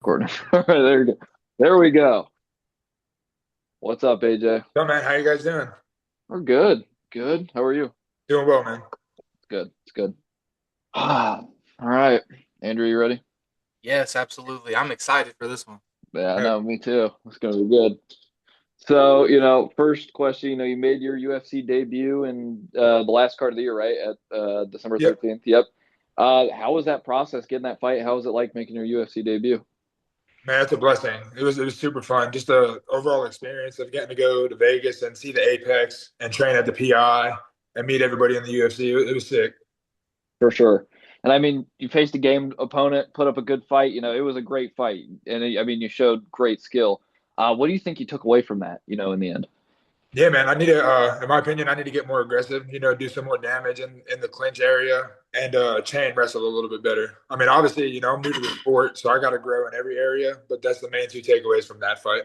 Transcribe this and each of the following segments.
Recording. There we go. There we go. What's up, AJ? So man, how you guys doing? We're good. Good. How are you? Doing well, man. It's good. It's good. All right. Andrew, you ready? Yes, absolutely. I'm excited for this one. Yeah, I Uh, know. Me too. It's gonna be good. So, first question, you made your UFC debut in the last card of the year, right? At December Yep, 13th. Yep. How was that process getting that fight? How was it like making your UFC debut? man, it's a blessing. It was super fun. Just the overall experience of getting to go to Vegas and see the Apex and train at the PI and meet everybody in the UFC. It was sick. For sure. And I mean, you faced a game opponent, put up a good fight. It was a great fight. And I mean, you showed great skill. What do you think you took away from that, in the end? Yeah, man. I need to, in my opinion, I need to get more aggressive. Do some more damage in the clinch area and chain wrestle a little bit better. I mean, obviously, I'm new to the sport, so I got to grow in every area. But that's the main two takeaways from that fight.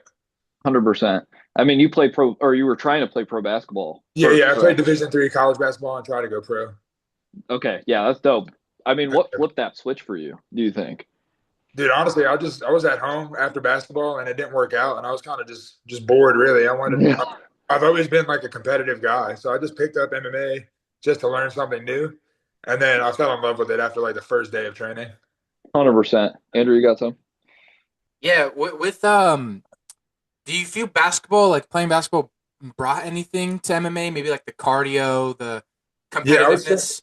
100%. I mean, you play pro, or you were trying to play pro basketball Yeah, first, yeah. I played correct? Division III college basketball and try to go pro. Okay. Yeah, that's dope. I mean, what flipped that switch for you, do you think? Dude, honestly, I was at home after basketball and it didn't work out, and I was kind of just bored. Really, Yeah. I've always been like a competitive guy, so I just picked up MMA just to learn something new, and then I fell in love with it after like the first day of training. 100%. Andrew, you got some? Yeah, do you feel basketball, like playing basketball, brought anything to MMA? Maybe like the cardio, the Yeah, competitiveness.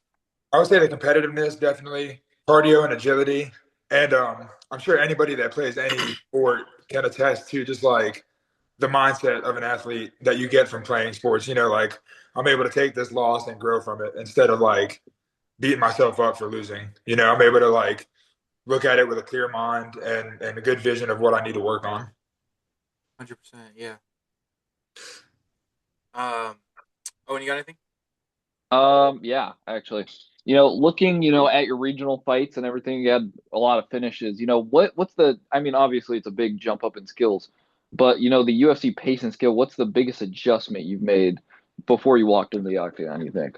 I would say the competitiveness definitely, cardio and agility, and I'm sure anybody that plays any sport can attest to just like the mindset of an athlete that you get from playing sports. Like I'm able to take this loss and grow from it instead of like beating myself up for losing. I'm able to like look at it with a clear mind and a good vision of what I need to work on. 100%. Yeah. Um. Oh, and you got anything? Yeah, actually. Looking, at your regional fights and everything, you had a lot of finishes. What's the I mean, obviously it's a big jump up in skills, but the UFC pace and skill, what's the biggest adjustment you've made before you walked into the octagon, you think?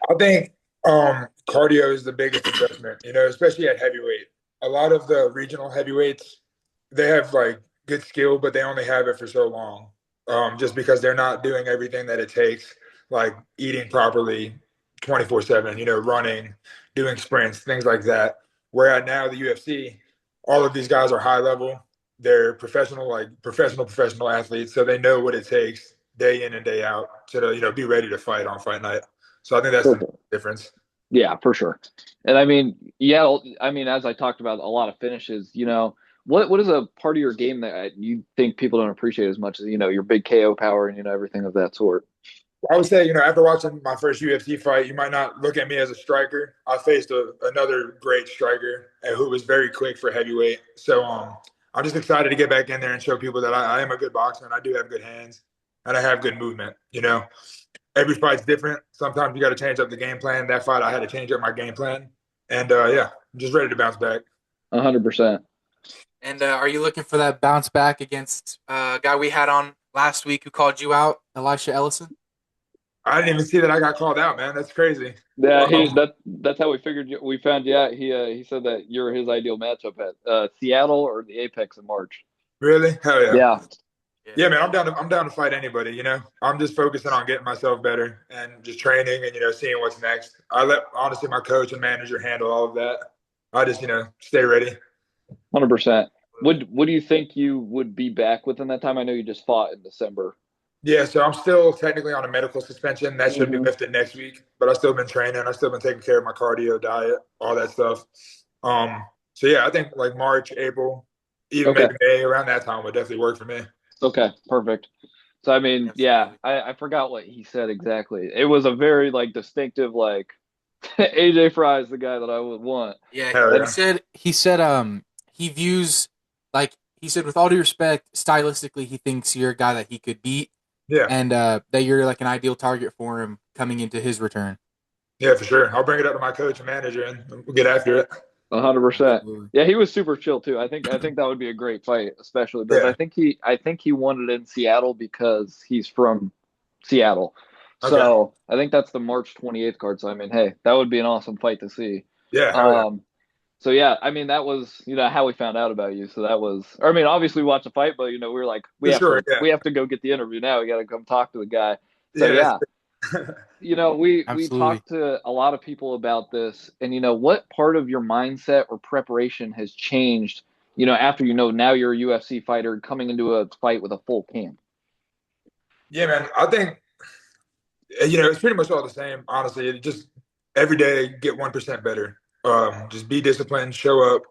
I think cardio is the biggest adjustment, especially at heavyweight. A lot of the regional heavyweights, they have like good skill, but they only have it for so long. Just because they're not doing everything that it takes, like eating properly 24/7, running, doing sprints, things like that. Where at now the UFC, all of these guys are high level. They're professional, like professional athletes, so they know what it takes day in and day out to, be ready to fight on fight night. So I think that's For the sure. difference. Yeah, for sure. And I mean, yeah, I mean, as I talked about, a lot of finishes. What is a part of your game that you think people don't appreciate as much as your big KO power and everything of that sort? I would say, after watching my first UFC fight, you might not look at me as a striker. I faced another great striker who was very quick for heavyweight. So I'm just excited to get back in there and show people that I am a good boxer and I do have good hands and I have good movement. Every fight's different. Sometimes you got to change up the game plan. That fight, I had to change up my game plan. And yeah, I'm just ready to bounce back. 100%. And are you looking for that bounce back against a guy we had on last week who called you out, Elisha Ellison? I didn't even see that I got called out, man. That's crazy. Yeah, Um, that's how we figured we found you out. He said that you're his ideal matchup at Seattle or the Apex in March. really? Hell yeah. Yeah, Yeah. Yeah, man, I'm down to fight anybody. I'm just focusing on getting myself better and just training and seeing what's next. I let honestly my coach and manager handle all of that. I just, stay ready. 100%. What do you think you would be back within that time? I know you just fought in December. Yeah, so I'm still technically on a medical suspension. That should be Hmm. lifted next week, but I've still been training. I've still been taking care of my cardio, diet, all that stuff. So yeah, I think like March, April, even Okay. maybe May, around that time would definitely work for me. Okay. Perfect. So I mean, yeah, Absolutely. I forgot what he said exactly. It was a very like distinctive like AJ Frye is the guy that I would want. Yeah, Hell That he yeah. said he said he views, like he said, with all due respect, stylistically he thinks you're a guy that he could beat, Yeah. and that you're like an ideal target for him coming into his return. Yeah, for sure. I'll bring it up to my coach and manager and we'll get after it. 100%. Absolutely. Yeah, he was super chill too. I think that would be a great fight, especially because Yeah. I think he wanted it in Seattle because he's from Seattle. Okay. So I think that's the March 28th card. So I mean, hey, that would be an awesome fight to see. Yeah, hell yeah. Um, So yeah, I mean that was how we found out about you. So that was, or I mean, obviously we watched the fight, but we were like, we For have sure. to Yeah. we have to go get the interview now. We got to come talk to the guy. So Yeah. yeah, we Absolutely. talked to a lot of people about this, and what part of your mindset or preparation has changed? After now you're a UFC fighter coming into a fight with a full camp. Yeah, man. I think it's pretty much all the same. Honestly, it just every day get 1% better. Just be disciplined, show up,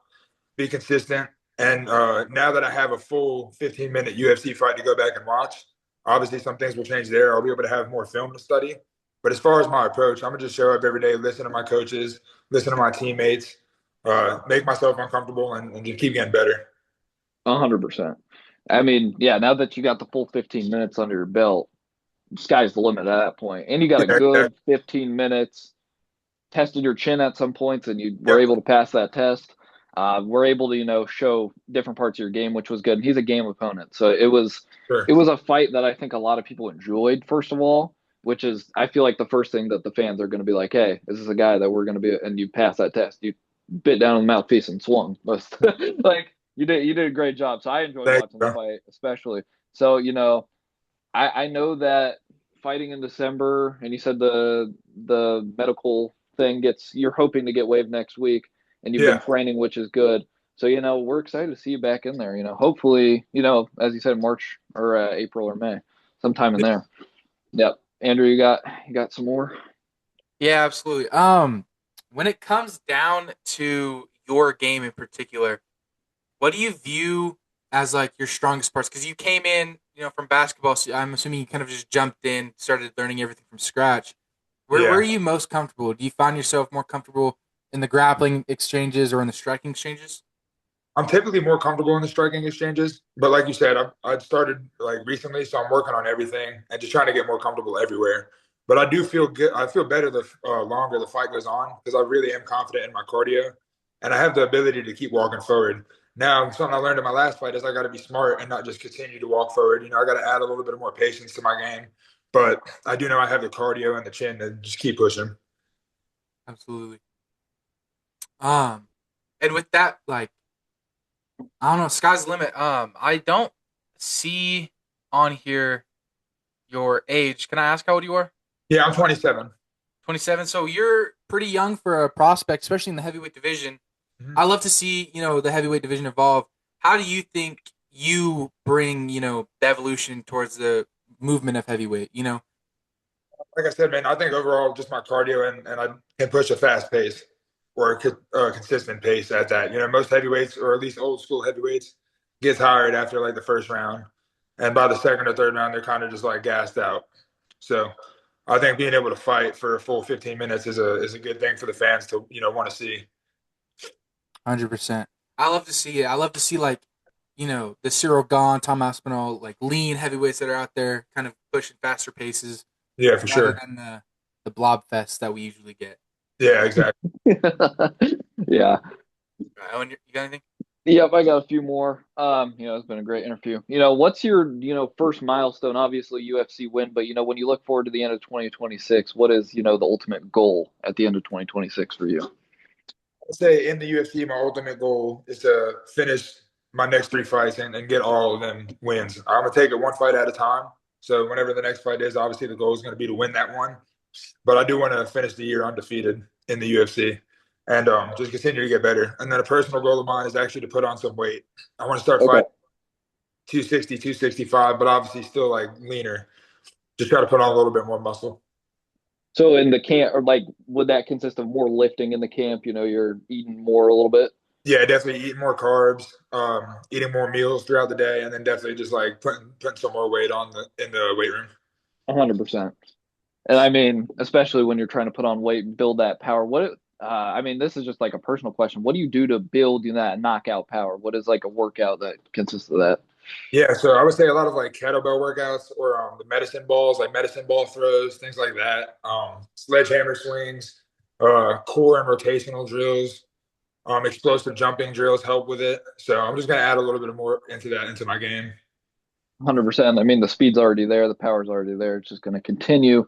be consistent. And now that I have a full 15-minute UFC fight to go back and watch, obviously some things will change there. I'll be able to have more film to study. But as far as my approach, I'm gonna just show up every day, listen to my coaches, listen to my teammates, make myself uncomfortable, and just keep getting better. 100%. I mean, yeah, now that you got the full 15 minutes under your belt, sky's the limit at that point. And you got a Yeah, good exactly. 15 minutes, tested your chin at some points, and you were Yep. able to pass that test. We're able to, show different parts of your game, which was good. And he's a game opponent. So Sure. it was a fight that I think a lot of people enjoyed, first of all, which is, I feel like the first thing that the fans are going to be like, hey, this is a guy that we're going to be, and you pass that test. You bit down on the mouthpiece and swung. Like, you did a great job. So I enjoyed Thank watching the you. fight, especially. So, I know that fighting in December, and you said the medical thing you're hoping to get waived next week, and you've been Yeah, training, which is good. So we're excited to see you back in there. Hopefully, as you said, March or April or May, sometime in there. Yep. Andrew, you got some more? Yeah, absolutely. When it comes down to your game in particular, what do you view as like your strongest parts? Because you came in, from basketball, so I'm assuming you kind of just jumped in, started learning everything from scratch. Where are yeah. you most comfortable? Do you find yourself more comfortable in the grappling exchanges or in the striking exchanges? I'm typically more comfortable in the striking exchanges, but like you said, I've started like recently, so I'm working on everything and just trying to get more comfortable everywhere. But I do feel good. I feel better the longer the fight goes on because I really am confident in my cardio, and I have the ability to keep walking forward. Now, something I learned in my last fight is I got to be smart and not just continue to walk forward. I got to add a little bit more patience to my game, but I do know I have the cardio and the chin to just keep pushing. Absolutely. Um, and with that, like, I don't know, sky's the limit. I don't see on here your age. Can I ask how old you are? Yeah, I'm 27. 27. So you're pretty young for a prospect, especially in the heavyweight division. Mhm. I love to see, the heavyweight division evolve. How do you think you bring, the evolution towards the movement of heavyweight, Like I said, man, I think overall just my cardio and I can push a fast pace or a consistent pace at that. Most heavyweights or at least old school heavyweights get tired after like the first round, and by the second or third round they're kind of just like gassed out. So I think being able to fight for a full 15 minutes is a good thing for the fans to want to see. 100%. I love to see it. I love to see like, the Cyril Gahn, Tom Aspinall, like lean heavyweights that are out there kind of pushing faster paces Yeah, for rather sure. than the blob fest that we usually get. Yeah, exactly. Yeah. Right. Owen, you got anything? Yep, I got a few more. It's been a great interview. What's your, first milestone? Obviously UFC win, but when you look forward to the end of 2026, what is, the ultimate goal at the end of 2026 for you? I'd say in the UFC, my ultimate goal is to finish my next three fights and get all of them wins. I'm gonna take it one fight at a time. So whenever the next fight is, obviously the goal is going to be to win that one. But I do want to finish the year undefeated in the UFC and just continue to get better. And then a personal goal of mine is actually to put on some weight. I want to start Okay. fighting 260, 265, but obviously still like leaner. Just try to put on a little bit more muscle. So in the camp, or like, would that consist of more lifting in the camp? You're eating more a little bit. Yeah, definitely eating more carbs, eating more meals throughout the day, and then definitely just like putting some more weight on in the weight room. 100%. And I mean, especially when you're trying to put on weight and build that power. I mean, this is just like a personal question. What do you do to build that knockout power? What is like a workout that consists of that? Yeah, so I would say a lot of like kettlebell workouts or the medicine balls, like medicine ball throws, things like that. Sledgehammer swings, core and rotational drills, explosive jumping drills help with it. So I'm just gonna add a little bit more into that into my game. 100%. I mean, the speed's already there, the power's already there. It's just going to continue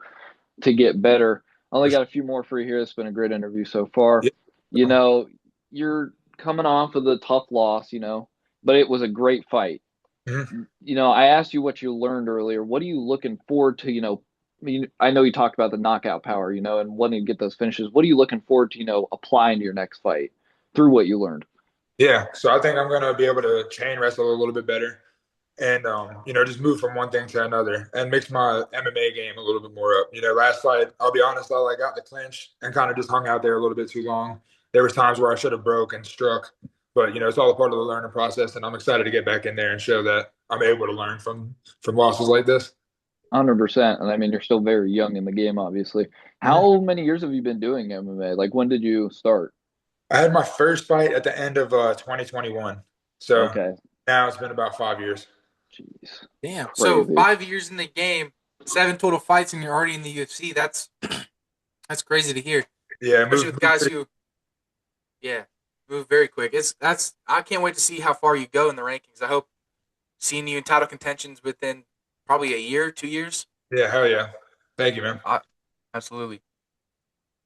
to get better. I only For sure. got a few more for you here. It's been a great interview so far. Yeah. You know, you're coming off of the tough loss, but it was a great fight. Mhm. I asked you what you learned earlier. What are you looking forward to, I mean, I know you talked about the knockout power, and wanting to get those finishes. What are you looking forward to, applying to your next fight through what you learned? Yeah, so I think I'm gonna be able to chain wrestle a little bit better, and just move from one thing to another and mix my MMA game a little bit more up. Last fight, I'll be honest, I like got the clinch and kind of just hung out there a little bit too long. There was times where I should have broke and struck, but it's all a part of the learning process, and I'm excited to get back in there and show that I'm able to learn from losses like this. 100%. And I mean, you're still very young in the game, obviously. Mhm. How many years have you been doing MMA? Like, when did you start? I had my first fight at the end of 2021, so Okay. now it's been about 5 years. Jeez. Damn. So Crazy. 5 years in the game, 7 total fights, and you're already in the UFC. That's crazy to hear, Yeah, especially with moved guys pretty. who, yeah, move very quick. I can't wait to see how far you go in the rankings. I hope seeing you in title contentions within probably a year, 2 years. Yeah, hell yeah. Thank you, man. I, absolutely.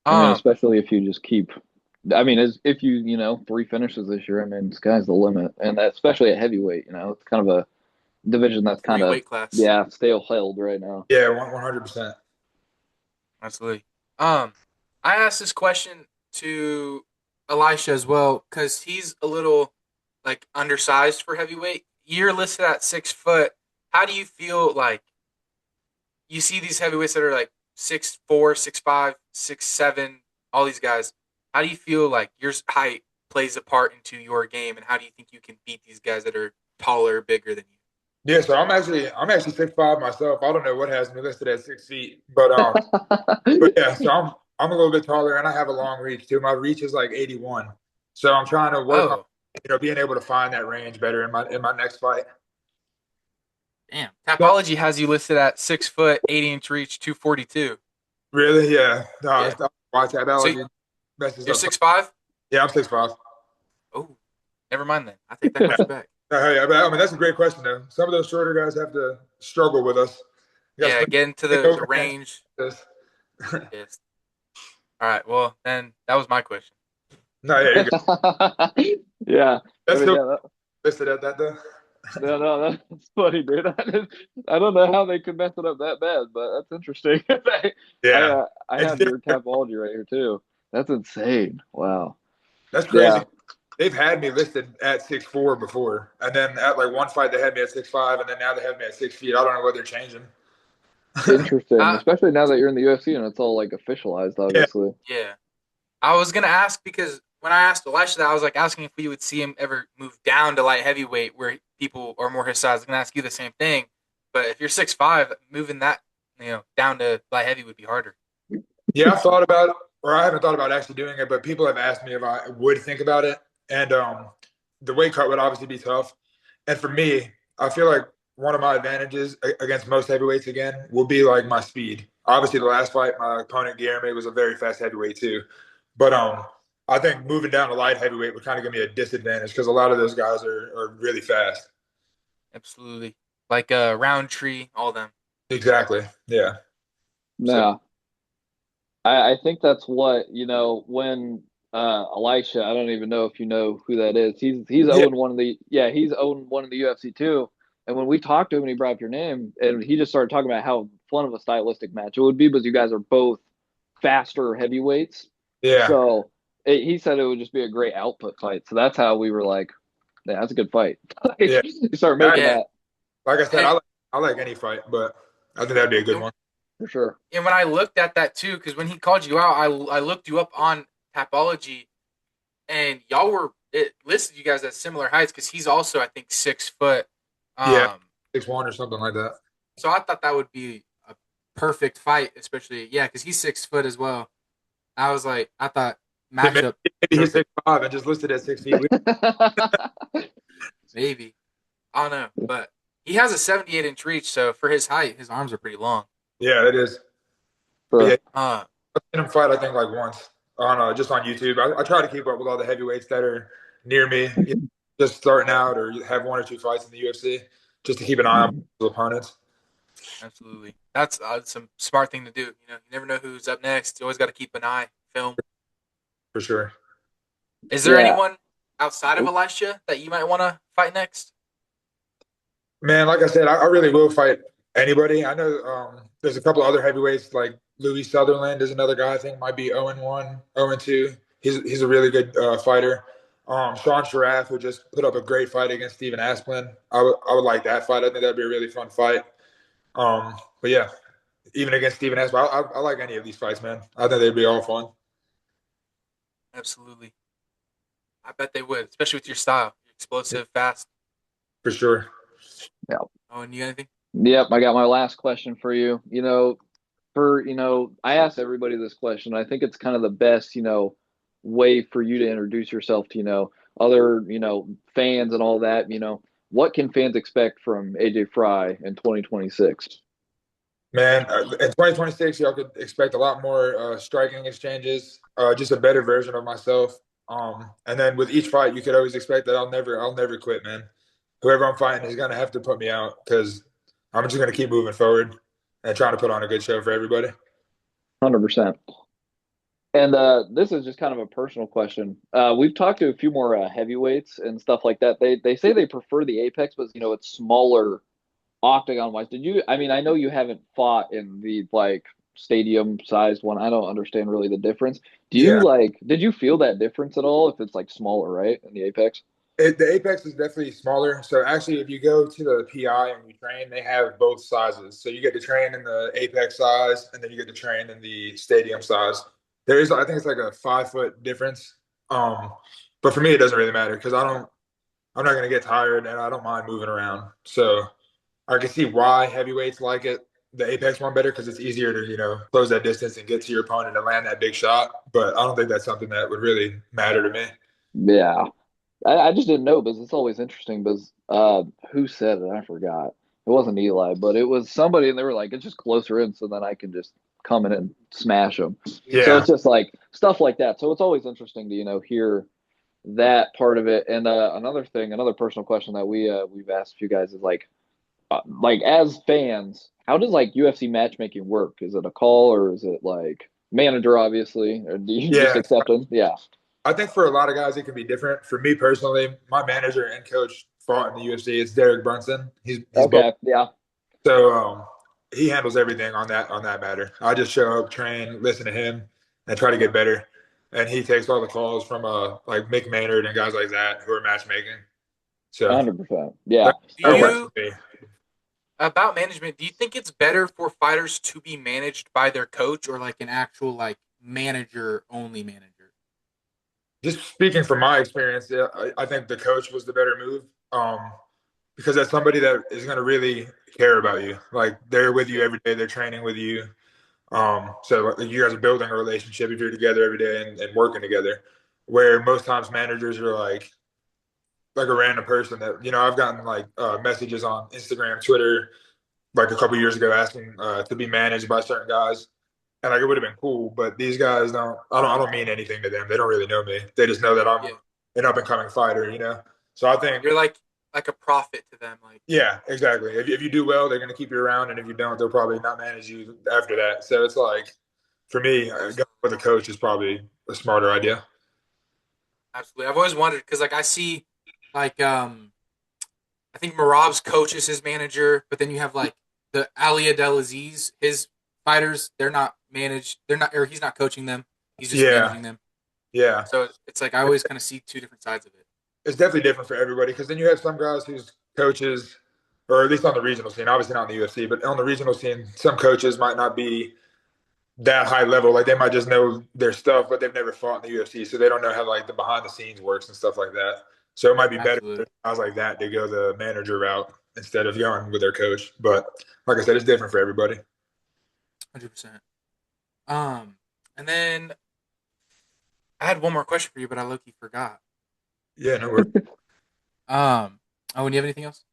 I mean, Um, especially if you just keep, I mean, as if you, three finishes this year, I mean, sky's the limit. And especially at heavyweight, it's kind of a division that's kind free of, weight class. yeah, stale held right now. Yeah, 100%. Absolutely. I asked this question to Elisha as well because he's a little like undersized for heavyweight. You're listed at 6 foot. How do you feel like you see these heavyweights that are like 6'4", 6'5", 6'7", all these guys? How do you feel like your height plays a part into your game, and how do you think you can beat these guys that are taller, bigger than you? Yeah, so I'm actually 6'5" myself. I don't know what has me listed at 6 feet, but yeah, so I'm a little bit taller and I have a long reach too. My reach is like 81. So I'm trying to work on Oh, being able to find that range better in my next fight. damn. So Tapology has you listed at 6 foot, 80-inch reach, 242. really, yeah. No, Yeah. watch that So allergy messes you're up. 6'5"? Yeah, I'm 6'5". Oh, never mind then. I take that question back. Yeah, but I mean that's a great question though. Some of those shorter guys have to struggle with us. You got Yeah, to get into take the overhand. range. This. Yes. All right. Well, then that was my question. No, yeah, you're good. Yeah. I That's mean, still yeah, listed at that though. no, that's funny, dude. I don't know how they could mess it up that bad, but that's interesting. Yeah, I it's have your different. Tapology right here too. That's insane. Wow. That's Yeah, crazy. They've had me listed at 6'4" before, and then at like one fight they had me at 6'5", and then now they have me at 6 feet. I don't know what they're changing. interesting. Uh, Especially now that you're in the UFC and it's all like officialized, Yeah, obviously. yeah. I was gonna ask because when I asked Elisha that, I was like asking if we would see him ever move down to light heavyweight where people are more his size. I was gonna ask you the same thing, but if you're 6'5", moving that down to light heavy would be harder. yeah. I've thought about it, or I haven't thought about actually doing it, but people have asked me if I would think about it, and the weight cut would obviously be tough. And for me, I feel like one of my advantages against most heavyweights again will be like my speed. Obviously, the last fight, my opponent Guilherme was a very fast heavyweight too, but I think moving down to light heavyweight would kind of give me a disadvantage because a lot of those guys are really fast. Absolutely, like Roundtree, all of them. Exactly. Yeah. So Yeah. I think that's what, when Elisha, I don't even know if you know who that is. He's yeah, owned one of the he's owned one of the UFC too. And when we talked to him and he brought up your name, and he just started talking about how fun of a stylistic match it would be because you guys are both faster heavyweights. yeah, So he said it would just be a great output fight. So that's how we were like, yeah, that's a good fight. yeah. You start I, making Yeah, that like I said, and I like any fight, but I think that'd be a good and, one. for sure. and when I looked at that too, because when he called you out, I looked you up on Tapology, and y'all were it listed you guys at similar heights because he's also I think 6 foot. Yeah, Um, 6'1" or something like that. so I thought that would be a perfect fight, especially because he's 6 foot as well. I was like, I thought Yeah, maybe, matchup maybe he's perfect, 6'5" and just listed at 6 feet. maybe I don't know, but he has a 78-inch reach, so for his height, his arms are pretty long. Yeah, it is. But yeah, Sure. I've seen him fight. I think like once on just on YouTube. I try to keep up with all the heavyweights that are near me, just starting out or have one or two fights in the UFC, just to keep an eye on the opponents. Absolutely, that's some smart thing to do. You never know who's up next. You always got to keep an eye, film. For sure. Is there Yeah. anyone outside of Elisha that you might want to fight next? Man, like I said, I really will fight anybody. I know there's a couple other heavyweights like Louis Sutherland is another guy I think might be 0-1, 0-2. He's a really good fighter. Sean Sharaf, who just put up a great fight against Stephen Asplin. I would like that fight. I think that'd be a really fun fight. But yeah, even against Stephen Asplin, I like any of these fights, man. I think they'd be all fun Absolutely. I bet they would, especially with your style. You're explosive, fast. for sure. Yeah. Oh, and you got anything? Yep. I got my last question for you. I ask everybody this question. I think it's kind of the best, way for you to introduce yourself to, other, fans and all that. What can fans expect from AJ Frye in 2026? Man, in 2026, y'all could expect a lot more striking exchanges, just a better version of myself. And then with each fight, you could always expect that I'll never quit, man. Whoever I'm fighting is gonna have to put me out because I'm just gonna keep moving forward and trying to put on a good show for everybody. 100%. And this is just kind of a personal question. We've talked to a few more heavyweights and stuff like that. They say they prefer the Apex, but it's smaller octagon wise. Did you? I mean, I know you haven't fought in the like stadium sized one. I don't understand really the difference. Do you Yeah, like? Did you feel that difference at all? If it's like smaller, right, in the Apex? the Apex is definitely smaller. So actually, if you go to the PI and you train, they have both sizes. So you get to train in the Apex size, and then you get to train in the stadium size. There is, I think it's like a 5 foot difference. Um, but for me, it doesn't really matter because I'm not going to get tired and I don't mind moving around. So I can see why heavyweights like it, the Apex one better because it's easier to, close that distance and get to your opponent and land that big shot. But I don't think that's something that would really matter to me. Yeah, I just didn't know because it's always interesting. Because who said it? I forgot. It wasn't Eli, but it was somebody, and they were like, "It's just closer in, so then I can just come in and smash them." So Yeah. it's just like stuff like that. So it's always interesting to hear that part of it. And another thing, another personal question that we've asked you guys is like as fans, how does like UFC matchmaking work? Is it a call or is it like manager obviously, or do you just Yeah. accept them? Yeah. I think for a lot of guys, it can be different. For me personally, my manager and coach fought in the UFC. It's Derek Brunson. He's both. Okay. Yeah. So he handles everything on that matter. I just show up, train, listen to him, and try to get better. And he takes all the calls from like Mick Maynard and guys like that who are matchmaking. So 100%. Yeah. that, Do that works you for me. about management? Do you think it's better for fighters to be managed by their coach or like an actual like manager only manager? Just speaking from my experience, yeah, I think the coach was the better move. Because that's somebody that is going to really care about you. Like they're with you Yeah. every day. They're training with you. So you guys are building a relationship if you're together every day and working together. Where most times managers are like a random person that I've gotten like messages on Instagram, Twitter, like a couple years ago asking to be managed by certain guys, and like it would have been cool. But these guys don't. I don't mean anything to them. They don't really know me. They just know that I'm Yeah. an up and coming fighter. So I think You're like a prophet to them. Like yeah, exactly. If you do well, they're going to keep you around, and if you don't, they'll probably not manage you after that. So it's like, for me, going absolutely, with a coach is probably a smarter idea. absolutely. I've always wondered because like I see like I think Marab's coach is his manager, but then you have like the Ali Abdelaziz, his fighters, they're not managed. They're not, or he's not coaching them. He's just Yeah, managing them. yeah. So it's like I always kind of see two different sides of it. It's definitely different for everybody because then you have some guys whose coaches, or at least on the regional scene, obviously not in the UFC, but on the regional scene, some coaches might not be that high level. Like they might just know their stuff, but they've never fought in the UFC, so they don't know how like the behind the scenes works and stuff like that. So it might be better for Absolutely, guys like that to go the manager route instead of going with their coach. But like I said, it's different for everybody. 100%. Um, and then I had one more question for you, but I low key forgot. Yeah, no worries. Um, oh, and you have anything else?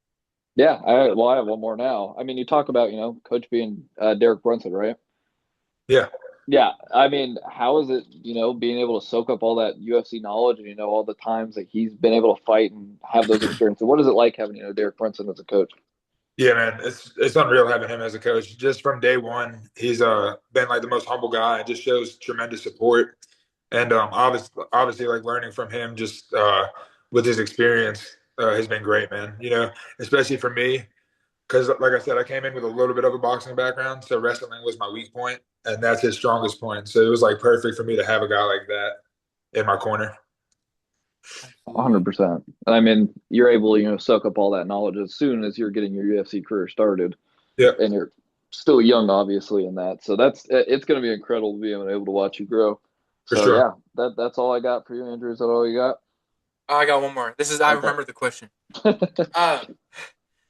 Yeah. I have one more now. I mean, you talk about coach being Derek Brunson, right? Yeah. Yeah. I mean, how is it being able to soak up all that UFC knowledge and all the times that he's been able to fight and have those experiences? What is it like having Derek Brunson as a coach? Yeah, man, it's unreal having him as a coach. Just from day one, he's been like the most humble guy and just shows tremendous support. And obviously, like learning from him just with his experience has been great, man. Especially for me, because like I said, I came in with a little bit of a boxing background, so wrestling was my weak point, and that's his strongest point. So it was like perfect for me to have a guy like that in my corner. Absolutely. 100%. I mean, you're able to, soak up all that knowledge as soon as you're getting your UFC career started, Yeah, and you're still young, obviously, in that. So it's going to be incredible being able to watch you grow. for So sure. yeah, that's all I got for you, Andrew. Is that all you got? Oh, I got one more. I Okay. remember the question. Uh,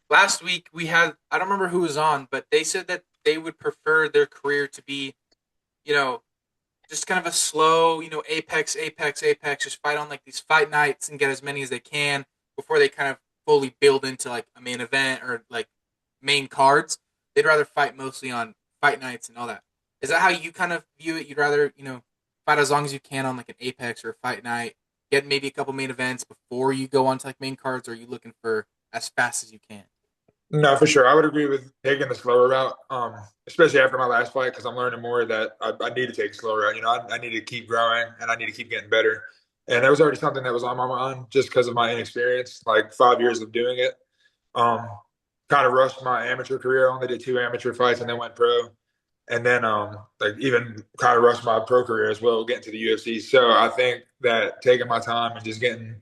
Last week we had, I don't remember who was on, but they said that they would prefer their career to be, you know, just kind of a slow, apex, apex, apex, just fight on like these fight nights and get as many as they can before they kind of fully build into like a main event or like main cards. They'd rather fight mostly on fight nights and all that. Is that how you kind of view it? You'd rather, fight as long as you can on like an apex or a fight night, get maybe a couple main events before you go on to like main cards, or are you looking for as fast as you can? No, for sure. I would agree with taking the slower route, especially after my last fight, because I'm learning more that I need to take a slower route. I need to keep growing and I need to keep getting better. And that was already something that was on my mind just because of my inexperience, like 5 years of doing it. Um, Kind of rushed my amateur career. I only did 2 amateur fights and then went pro. And then like even kind of rushed my pro career as well, getting to the UFC. So I think that taking my time and just getting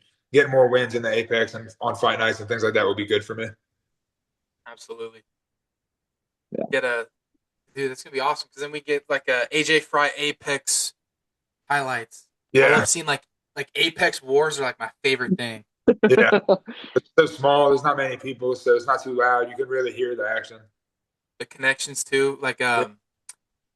more wins in the Apex and on fight nights and things like that would be good for me. Absolutely. Yeah. Get a Dude, that's gonna be awesome because then we get like a AJ Frye Apex highlights. I Yeah, love seeing like Apex Wars are like my favorite thing. yeah. It's so small. There's not many people, so it's not too loud. You can really hear the action. The connections too. Like Yeah,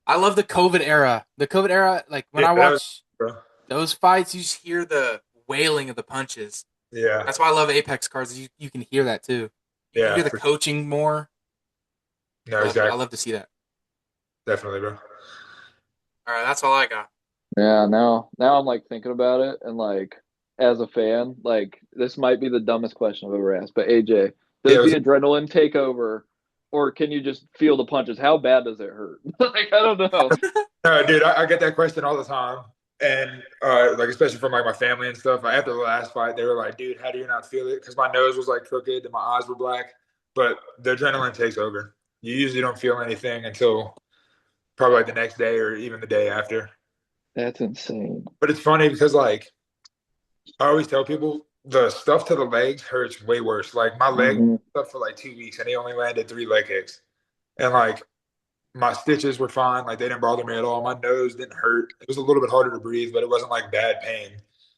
I love the COVID era. The COVID era, like when yeah, I that was, watch bro. those fights, you just hear the wailing of the punches. Yeah, That's why I love Apex cards. You can hear that too. You yeah. hear the coaching more. No, I exactly. love to see that. Definitely, bro. All right, that's all I got. Yeah, now I'm like thinking about it and like as a fan, like this might be the dumbest question I've ever asked, but AJ, Yeah, does it the was, adrenaline take over or can you just feel the punches? How bad does it hurt? Like I don't know. no, dude. I get that question all the time, and like especially from like my family and stuff. Like, after the last fight, they were like, "Dude, how do you not feel it?" Because my nose was like crooked and my eyes were black. But the adrenaline takes over. You usually don't feel anything until probably like the next day or even the day after. That's insane. But it's funny because like I always tell people the stuff to the legs hurts way worse. Like my leg Hmm. was up for like 2 weeks and he only landed 3 leg kicks. And like my stitches were fine. Like they didn't bother me at all. My nose didn't hurt. It was a little bit harder to breathe, but it wasn't like bad pain.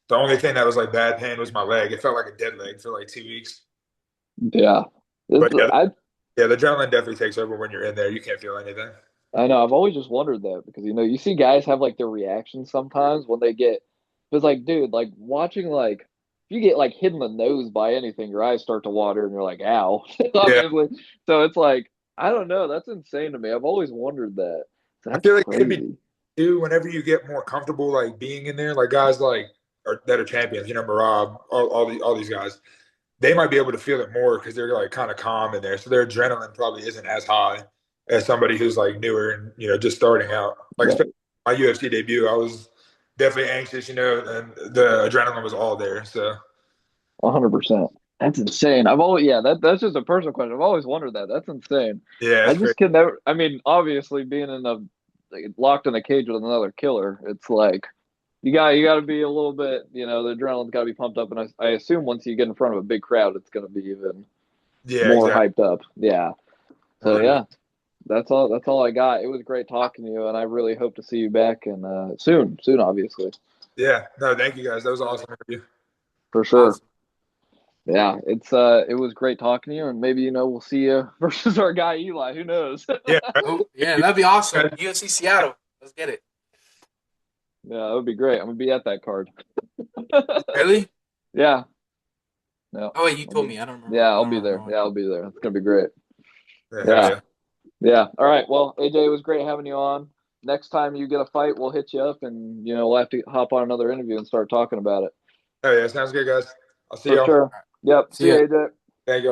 The only thing that was like bad pain was my leg. It felt like a dead leg for like 2 weeks. Yeah. It's But yeah, I yeah, the adrenaline definitely takes over when you're in there. You can't feel anything. I know I've always just wondered that because you see guys have like their reactions sometimes when they get it's like dude, like watching like if you get like hit in the nose by anything, your eyes start to water and you're like, ow. Yeah, Obviously. So it's like I don't know, that's insane to me. I've always wondered that. I That's feel like it could be crazy. too whenever you get more comfortable like being in there. Like guys like that are champions, Marab, all these guys. They might be able to feel it more because they're like kind of calm in there. So their adrenaline probably isn't as high as somebody who's like newer and just starting out. Like Right. especially my UFC debut, I was definitely anxious, and the adrenaline was all there. So 100%. That's insane. I've always yeah, that's just a personal question. I've always wondered that. That's insane. yeah, I it's crazy. just can never I mean, obviously being in a like, locked in a cage with another killer, it's like you got to be a little bit, the adrenaline's got to be pumped up, and I assume once you get in front of a big crowd, it's going to be even Yeah, more exactly. hyped up. Yeah. So 100%. yeah, that's all. That's all I got. It was great talking to you, and I really hope to see you back and soon, obviously, Yeah, no, thank you guys. That was an Absolutely. awesome interview. for sure. Awesome. Yeah, it was great talking to you, and maybe we'll see you versus our guy Eli. Who knows? Yeah, right? Oh yeah, that'd be awesome. Guys. UFC Seattle. Let's get it. Yeah, that would be great. I'm gonna be at that card. Really? Yeah, no, Oh wait, you I'll told be. me. I don't remember. Yeah, I I'll don't be remember there. going. Yeah, I'll be there. It's gonna be great. Yeah, hell Yeah. yeah. Yeah. All right. Well, AJ, it was great having you on. Next time you get a fight, we'll hit you up and we'll have to hop on another interview and start talking about it. Hell yeah. Sounds good, guys. I'll see For y'all. sure. Yep. See See you, ya. AJ. Thank you.